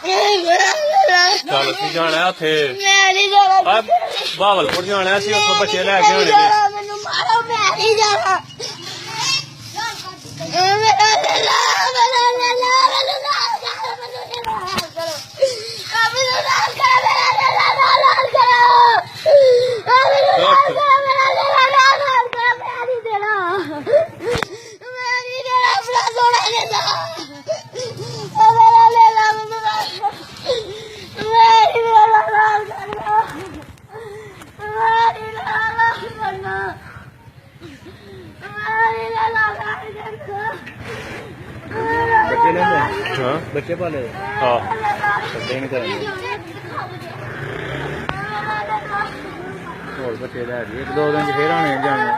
चल असीं जाना उत्थे बहावलपुर जाना असीं उत्थों बच्चे लैके आने बच्चे पाले हाँ बच्चे नहीं करेंगे और बच्चे लै एक दो दिन फिर आने जाने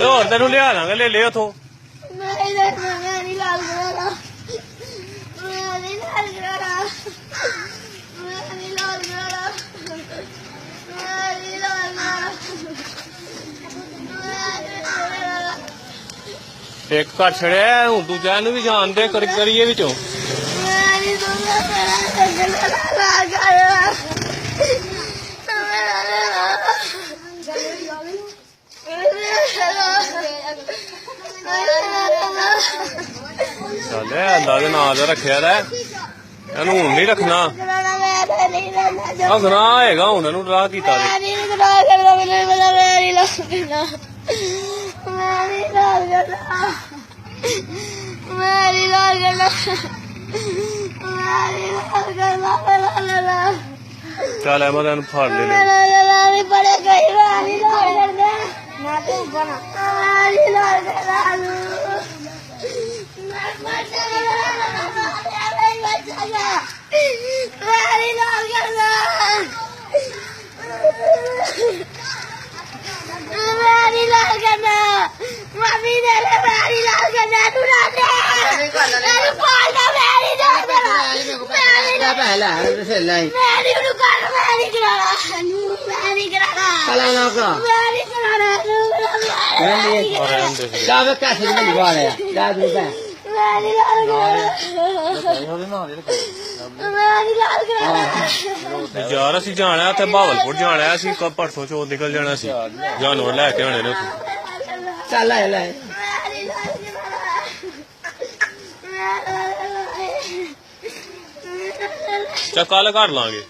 और तेन लिया लांगे ले ले उथों एक घर छड़िया हूं दूजा भी जान दे करिए बिचों चल अल्लाह के नाम दा रखिया हूं नहीं रखना गुनाह होएगा हूं इहनूं राह कीता चल अहमद इहनूं फड़ ले यार असीं जाना उत्थे बहावलपुर जाना असीं परसों चौथ निकल जाना सी जानवर लैके आने ने उत्थों चल आए चल कल कर लांगे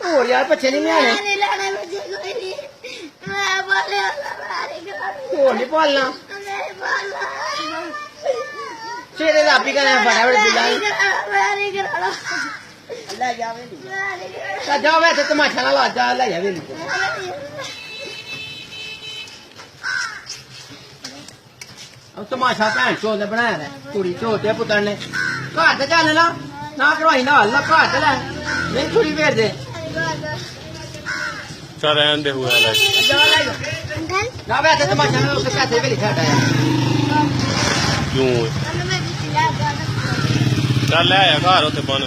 और यार बच्चे नहीं आने और नहीं पालना सवेरे राबी का बड़ा बड़ा जाओ वैसे तमाशा ना ला जा ले जा तमाशा भैन चोद ने बनाया है कुड़ी चोद दे पुत्र ने घर ते चल ना करवाई ना हल घर ते लै नहीं कुड़ी भेज दे चल रहन दे हुआ ना वैसे तमाशा ना उसके पैसे भी लिखा है क्यों चल ले आया घर उत्ते बन